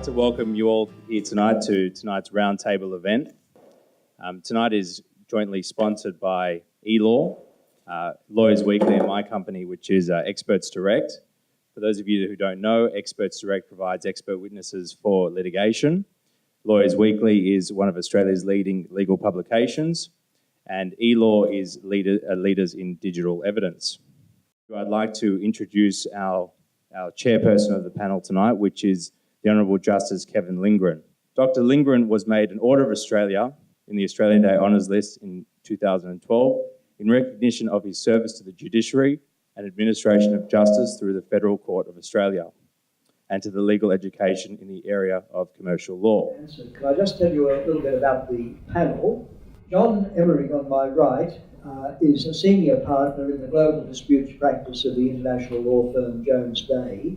like to welcome you all here tonight to tonight's roundtable event. Tonight is jointly sponsored by e.law, Lawyers Weekly, and my company, which is ExpertsDirect. For those of you who don't know, ExpertsDirect provides expert witnesses for litigation. Lawyers Weekly is one of Australia's leading legal publications, and e.law is leaders in digital evidence. I'd like to introduce our chairperson of the panel tonight, which is the Honourable Justice Kevin Lindgren. Dr. Lindgren was made an Order of Australia in the Australian Day Honours List in 2012 in recognition of his service to the judiciary and administration of justice through the Federal Court of Australia and to the legal education in the area of commercial law. Can I just tell you a little bit about the panel? John Emmerig on my right is a senior partner in the global disputes practice of the international law firm Jones Day.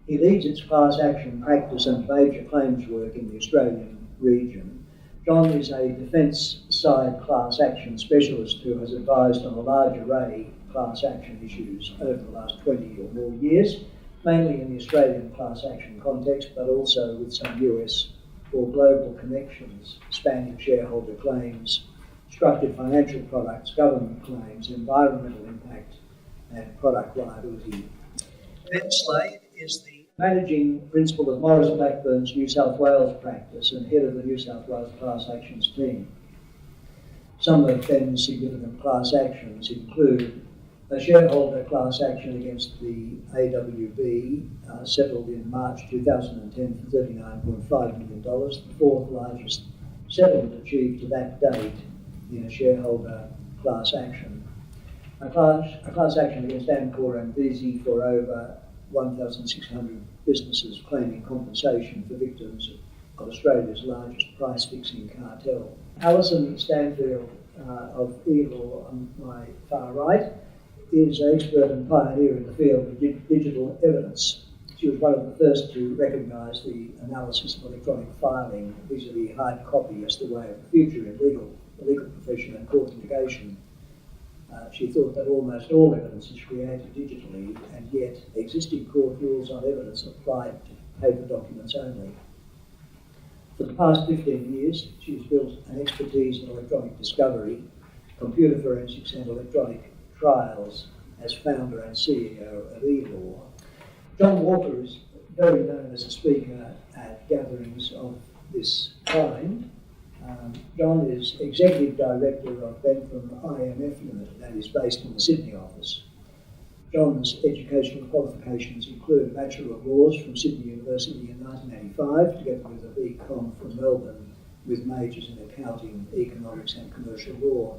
He leads its class action practice and major claims work in the Australian region. John is a defence-side class action specialist who has advised on a large array of class action issues over the last 20 or more years, mainly in the Australian class action context, but also with some US or global connections, spanning shareholder claims, structured financial products, government claims, environmental impact, and product liability. Ben Slade is the managing principal of Maurice Blackburn's New South Wales practice and head of the New South Wales class actions team. Some of Ben's significant class actions include a shareholder class action against the AWB, settled in March 2010 for $39.5 million, the fourth largest settlement achieved to that date in a shareholder class action. A class action against Amcor and VZ for over 1,600 businesses claiming compensation for victims of Australia's largest price-fixing cartel. Allison Stanfield of e.law on my far right is an expert and pioneer in the field of digital evidence. She was one of the first to recognise the analysis of electronic filing vis-à-vis hard copy as the way of the future in the legal profession and court litigation. She thought that almost all evidence is created digitally, and yet existing court rules on evidence applied to paper documents only. For the past 15 years, she's built an expertise in electronic discovery, computer forensics and electronic trials as founder and CEO of e.law. John Walker is very known as a speaker at gatherings of this kind. John is Executive Director of Bentham IMF Limited and is based in the Sydney office. John's educational qualifications include a Bachelor of Laws from Sydney University in 1985, together with a BCom from Melbourne, with majors in accounting, economics and commercial law.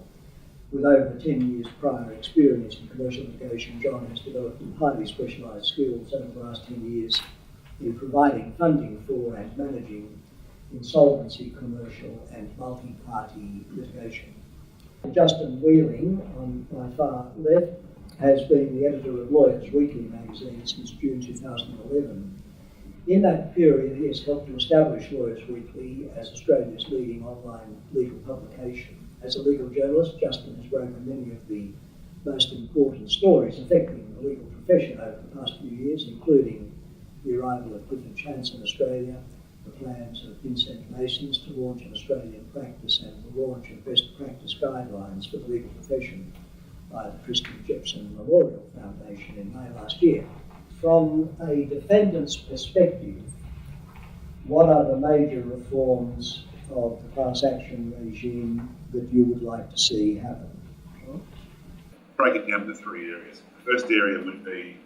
With over 10 years prior experience in commercial litigation, John has developed highly specialised skills over the last 10 years in providing funding for and managing insolvency, commercial and multi-party litigation. Justin Whealing, on my far left, has been the editor of Lawyers Weekly magazine since June 2011. In that period, he has helped to establish Lawyers Weekly as Australia's leading online legal publication. As a legal journalist, Justin has broken many of the most important stories affecting the legal profession over the past few years, including the arrival of Clifford Chance in Australia, the plans of Vincent Masons to launch an Australian practice, and the launch of best practice guidelines for the legal profession by the Christian Jepson Memorial Foundation in May last year. From a defendant's perspective, what are the major reforms of the class action regime that you would like to see happen? Break it down to three areas. The first area would be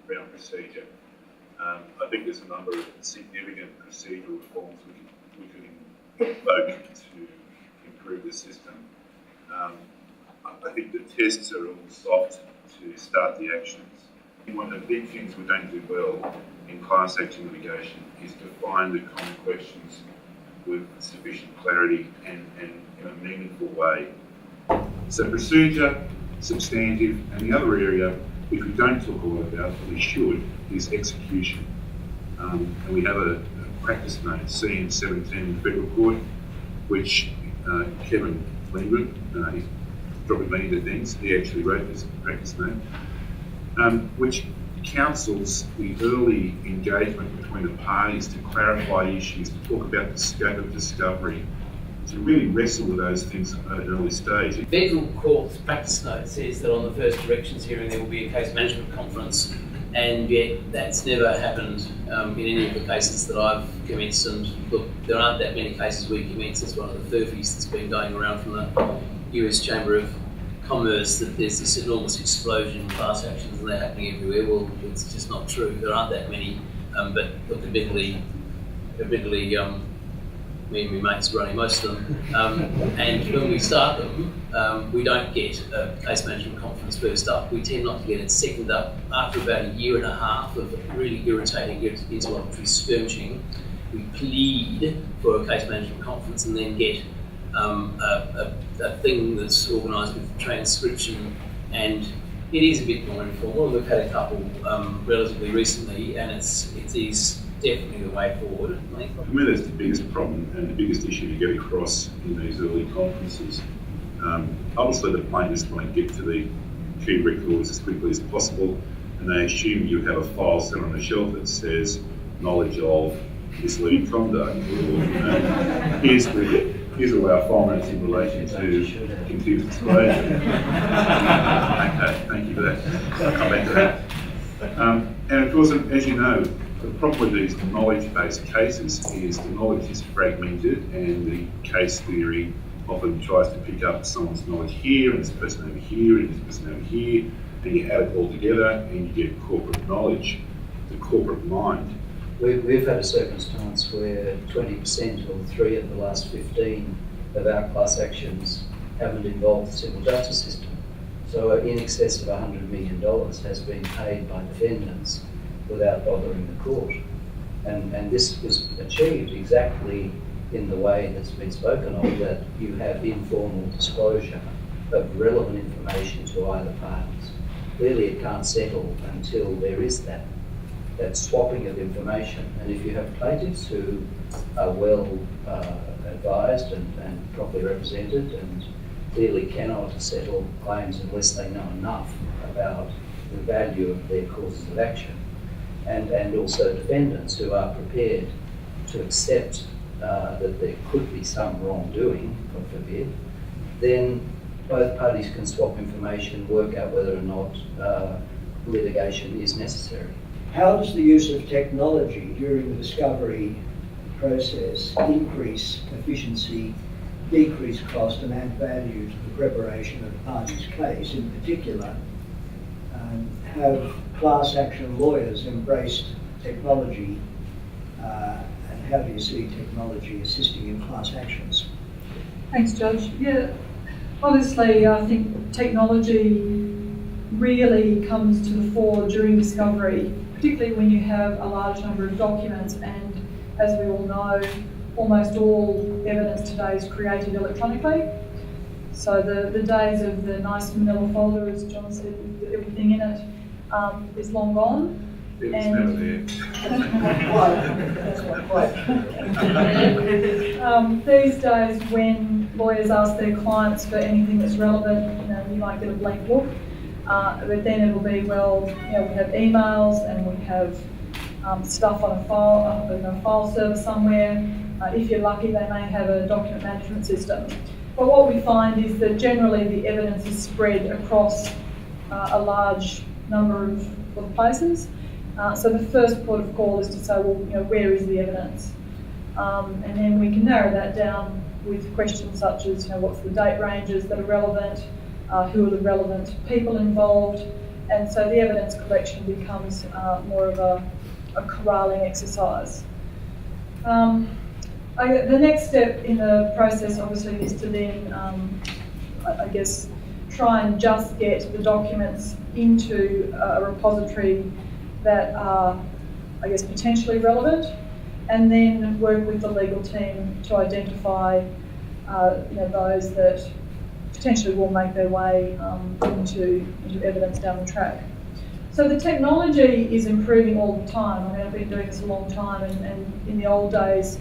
around procedure. I think there's a number of significant procedural reforms we could invoke to improve the system. I think the tests are all soft to start the actions. One of the big things we don't do well in class action litigation is define the common questions with sufficient clarity and in a meaningful way. So procedure, substantive, and the other area which we don't talk a lot about, but we should, is execution. And we have a practice note, CN17 in the Federal Court, which Kevin Lindgren, he's dropping me into things, he actually wrote this practice note, which counsels the early engagement between the parties to clarify issues, to talk about the scope of discovery, to really wrestle with those things at an early stage. Federal Court's practice note says that on the first directions hearing there will be a case management conference, and yet that's never happened in any of the cases that I've commenced. And look, there aren't that many cases we commenced. It's one of the 30s that's been going around from the US Chamber of Commerce that there's this enormous explosion in class actions and they're happening everywhere. Well, it's just not true. There aren't that many, but look, admittedly, me and my mates are running most of them, and when we start them, we don't get a case management conference first up. We tend not to get it second up. After about a year and a half of really irritating interlocutory skirmishing, we plead for a case management conference and then get a thing that's organised with transcription, and it is a bit more informal. We've had a couple relatively recently, and it is definitely the way forward. For me, that's the biggest problem and the biggest issue to get across in these early conferences. Obviously, the plaintiffs want to get to the key records as quickly as possible, and they assume you have a file set on the shelf that says knowledge of misleading conduct. Here's all our file notes in relation to confused disclosure. Okay, thank you for that. I'll come back to that. And of course, as you know, the problem with these knowledge-based cases is the knowledge is fragmented, and the case theory often tries to pick up someone's knowledge here, and this person over here, and this person over here, and you add it all together, and you get corporate knowledge, the corporate mind. We've had a circumstance where 20% or 3 of the last 15 of our class actions haven't involved the civil justice system. So in excess of $100 million has been paid by defendants without bothering the court. And this was achieved exactly in the way that's been spoken of, that you have informal disclosure of relevant information to either parties. Clearly it can't settle until there is that swapping of information. And if you have plaintiffs who are well advised and properly represented and clearly cannot settle claims unless they know enough about the value of their causes of action, and also defendants who are prepared to accept that there could be some wrongdoing, God forbid, then both parties can swap information, work out whether or not litigation is necessary. How does the use of technology during the discovery process increase efficiency, decrease cost, and add value to the preparation of the party's case? In particular, have class action lawyers embraced technology, and how do you see technology assisting in class actions? Thanks, Judge. Yeah, obviously I think technology really comes to the fore during discovery, particularly when you have a large number of documents, and as we all know, almost all evidence today is created electronically. So the days of the nice manila folder, as John said, with everything in it, is long gone. It was never there. These days, when lawyers ask their clients for anything that's relevant, you might get a blank book, but then it'll be, well, we have emails and we have stuff on a file server somewhere. If you're lucky, they may have a document management system. But what we find is that generally the evidence is spread across a large number of places. So the first port of call is to say, well, where is the evidence? And then we can narrow that down with questions such as, what's the date ranges that are relevant, who are the relevant people involved, and so the evidence collection becomes more of a corralling exercise. The next step in the process obviously is to then, try and just get the documents into a repository that are, potentially relevant, and then work with the legal team to identify, those that potentially will make their way into evidence down the track. So the technology is improving all the time. I've been doing this a long time, and in the old days,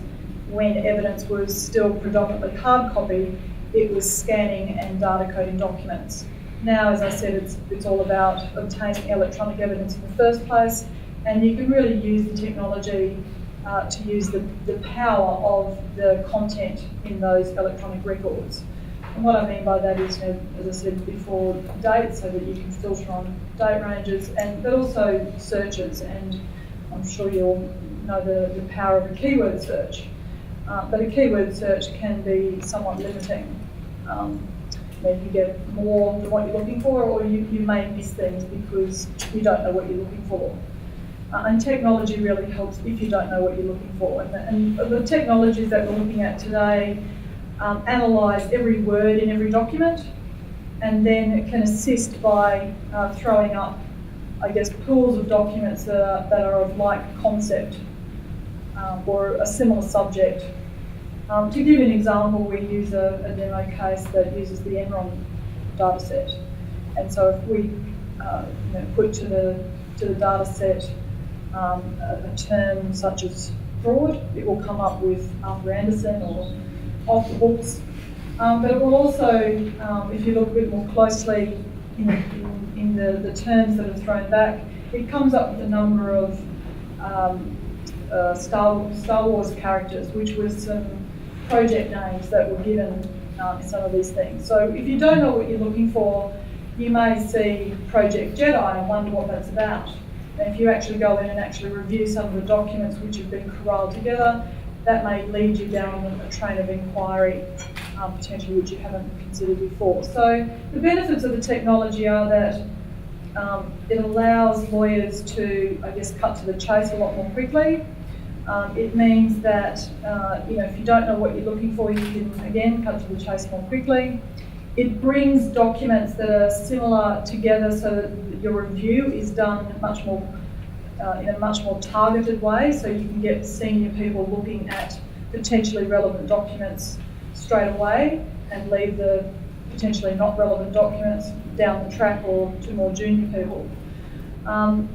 when evidence was still predominantly hard copy, it was scanning and data coding documents. Now, as I said, it's all about obtaining electronic evidence in the first place, and you can really use the technology to use the power of the content in those electronic records. And what I mean by that is, as I said before, dates, so that you can filter on date ranges, but also searches. And I'm sure you all know the power of a keyword search. But a keyword search can be somewhat limiting. You get more than what you're looking for, or you may miss things because you don't know what you're looking for. And technology really helps if you don't know what you're looking for. And the technologies that we're looking at today analyse every word in every document, and then it can assist by throwing up, I guess, pools of documents that are of like concept or a similar subject. To give you an example, we use a demo case that uses the Emmerig data set. And so if we put to the data set a term such as fraud, it will come up with Arthur Anderson or off the books. But it will also, if you look a bit more closely in the terms that are thrown back, it comes up with a number of Star Wars characters, which was some project names that were given in some of these things. So if you don't know what you're looking for, you may see Project Jedi and wonder what that's about. And if you actually go in and actually review some of the documents which have been corralled together, that may lead you down a train of inquiry, potentially which you haven't considered before. So the benefits of the technology are that it allows lawyers to, I guess, cut to the chase a lot more quickly. It means that, if you don't know what you're looking for, you can, again, cut to the chase more quickly. It brings documents that are similar together so that your review is done much more in a much more targeted way, so you can get senior people looking at potentially relevant documents straight away and leave the potentially not relevant documents down the track or to more junior people.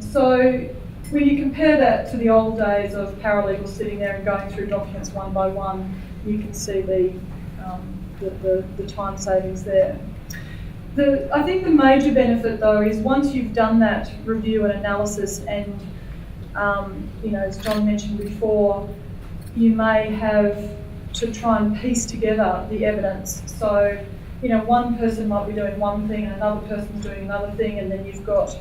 So when you compare that to the old days of paralegals sitting there and going through documents one by one, you can see the time savings there. I think the major benefit, though, is once you've done that review and analysis, and as John mentioned before, you may have to try and piece together the evidence. So, one person might be doing one thing and another person's doing another thing, and then you've got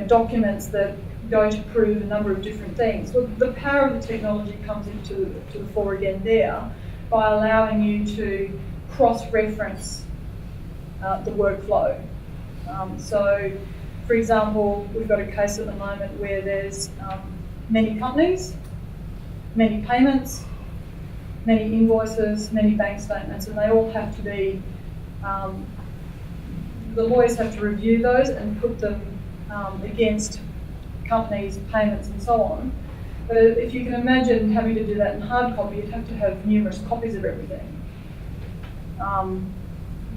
documents that go to prove a number of different things. Well, the power of the technology comes into the fore again there by allowing you to cross-reference the workflow. So, for example, we've got a case at the moment where there's many companies, many payments, many invoices, many bank statements, and they all have to be, the lawyers have to review those and put them against companies, payments and so on. But if you can imagine having to do that in hard copy, you'd have to have numerous copies of everything.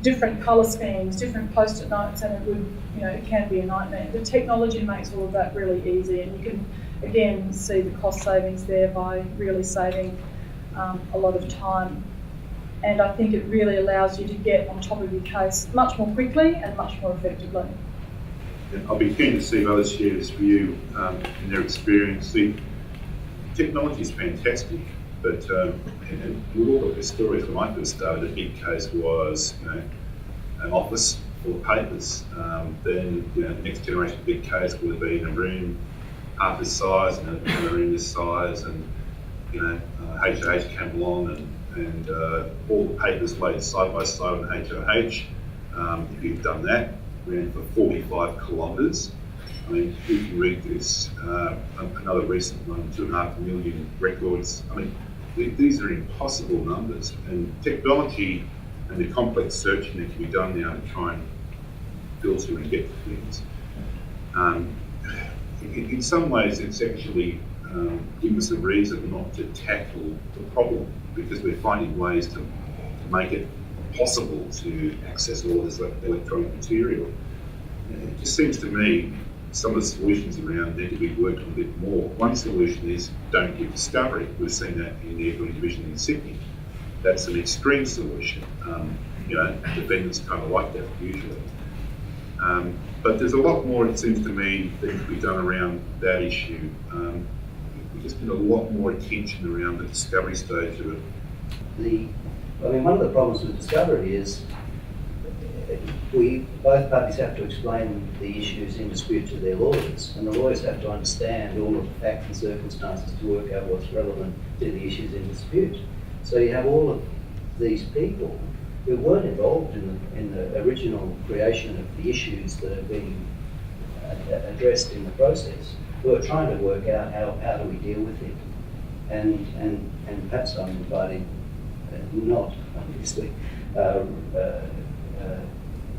Different colour schemes, different post-it notes, and it would, it can be a nightmare. The technology makes all of that really easy, and you can, again, see the cost savings there by really saving a lot of time. And I think it really allows you to get on top of your case much more quickly and much more effectively. I'll be keen to see others share this view in their experience. The technology is fantastic, but and with all of the stories when I first started, a big case was an office full of papers. Then the next generation big case would have been a room half this size and a room this size, and HOH came along and all the papers laid side by side on HOH. If you've done that, ran for 45 kilometres. I mean, you can read this. Another recent one, 2.5 million records. I mean, these are impossible numbers. And technology and the complex searching that can be done now to try and filter and get to things. In some ways, it's actually given us a reason not to tackle the problem, because we're finding ways to make it possible to access all this electronic material. It just seems to me some of the solutions around need to be worked on a bit more. One solution is don't give discovery. We've seen that in the Equity Division in Sydney. That's an extreme solution. defendants kind of like that usually. But there's a lot more, it seems to me, that can be done around that issue. We just need a lot more attention around the discovery stage of it. One of the problems with discovery is both parties have to explain the issues in dispute to their lawyers, and the lawyers have to understand all of the facts and circumstances to work out what's relevant to the issues in dispute. So you have all of these people who weren't involved in the original creation of the issues that are being addressed in the process, who are trying to work out how do we deal with it. And perhaps I'm inviting not obviously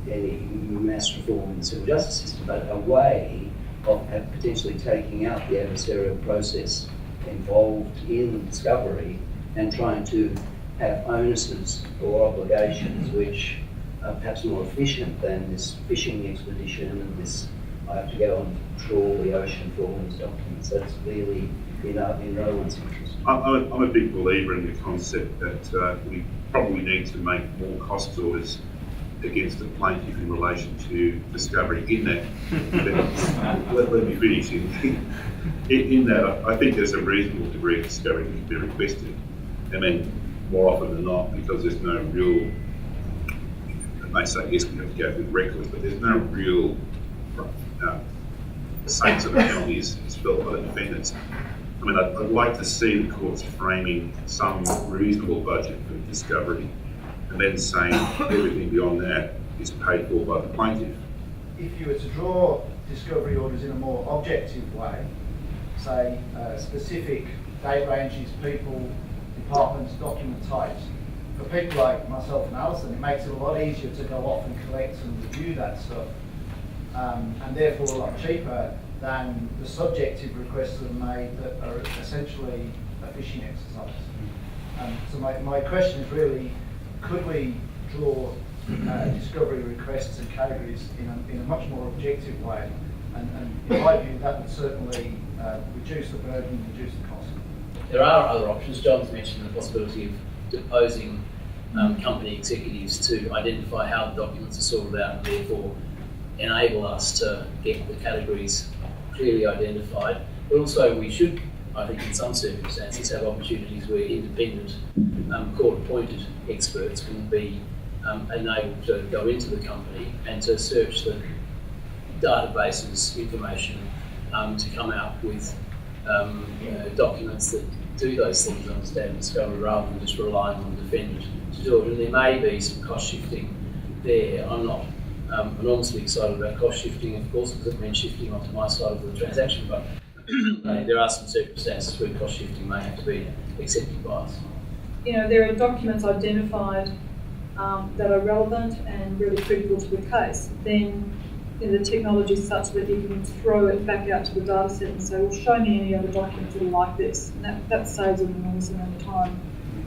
any mass reform in the civil justice system, but a way of potentially taking out the adversarial process involved in discovery and trying to have onuses or obligations which are perhaps more efficient than this fishing expedition and this, I have to go and trawl the ocean for all these documents. That's clearly in no one's interest. I'm a big believer in the concept that we probably need to make more cost orders against the plaintiff in relation to discovery. In that, let me finish. In that, I think there's a reasonable degree of discovery that can be requested. I mean, more often than not, because there's no real, I may say yes, we have to go through the records, but there's no real sense of the penalty is felt by the defendants. I mean, I'd like to see the courts framing some reasonable budget for discovery and then saying everything beyond that is paid for by the plaintiff. If you were to draw discovery orders in a more objective way, say specific date ranges, people, departments, document types, for people like myself and Allison, it makes it a lot easier to go off and collect and review that stuff, and therefore a lot cheaper than the subjective requests that are made that are essentially a fishing exercise. So my question is really, could we draw discovery requests and categories in a much more objective way? And in my view, that would certainly reduce the burden, reduce the cost. There are other options. John's mentioned the possibility of deposing company executives to identify how the documents are sorted out and therefore enable us to get the categories clearly identified. But also we should, I think in some circumstances, have opportunities where independent court-appointed experts can be enabled to go into the company and to search the databases information to come out with documents that do those things on standard discovery rather than just relying on the defendant to do it. And there may be some cost shifting there. I'm not enormously excited about cost shifting, of course, because it means shifting onto my side of the transaction, but there are some circumstances where cost shifting may have to be accepted by us. There are documents identified that are relevant and really critical to the case. Then the technology is such that you can throw it back out to the data set and say, well, show me any other documents that are like this. And that saves an enormous amount of time.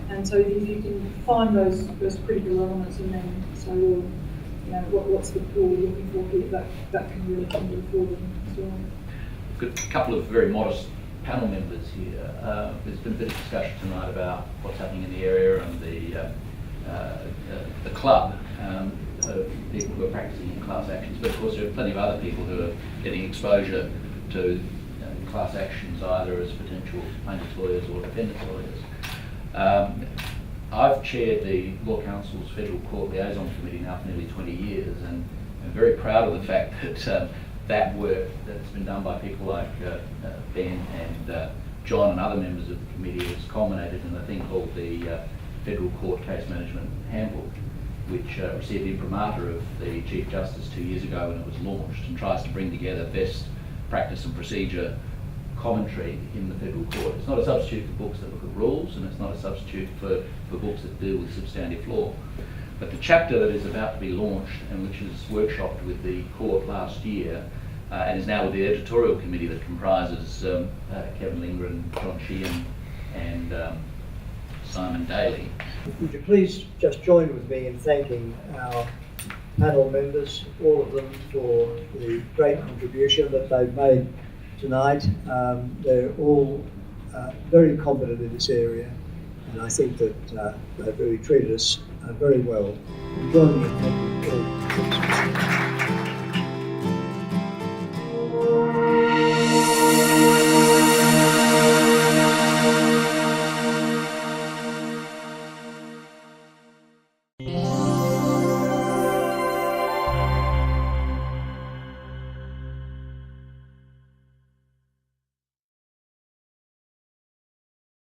And so if you can find those critical elements and then say, well, what's the pool we're looking for here, that can really come to the fore as well. We've got a couple of very modest panel members here. There's been a bit of discussion tonight about what's happening in the area and the club, people who are practicing in class actions, but of course there are plenty of other people who are getting exposure to class actions either as potential plaintiffs' lawyers or defendants' lawyers. I've chaired the Law Council's Federal Court Liaison Committee now for nearly 20 years, and I'm very proud of the fact that that work that's been done by people like Ben and John and other members of the committee has culminated in a thing called the Federal Court Case Management Handbook, which received imprimatur of the Chief Justice 2 years ago when it was launched, and tries to bring together best practice and procedure commentary in the federal court. It's not a substitute for books that look at rules, and it's not a substitute for books that deal with substantive law. But the chapter that is about to be launched, and which is workshopped with the court last year, and is now with the editorial committee that comprises Kevin Lindgren, John Sheehan, and Simon Daly. Would you please just join with me in thanking our panel members, all of them, for the great contribution that they've made tonight. They're all very competent in this area, and I think that they've really treated us very well. Join me in thanking all. Yeah.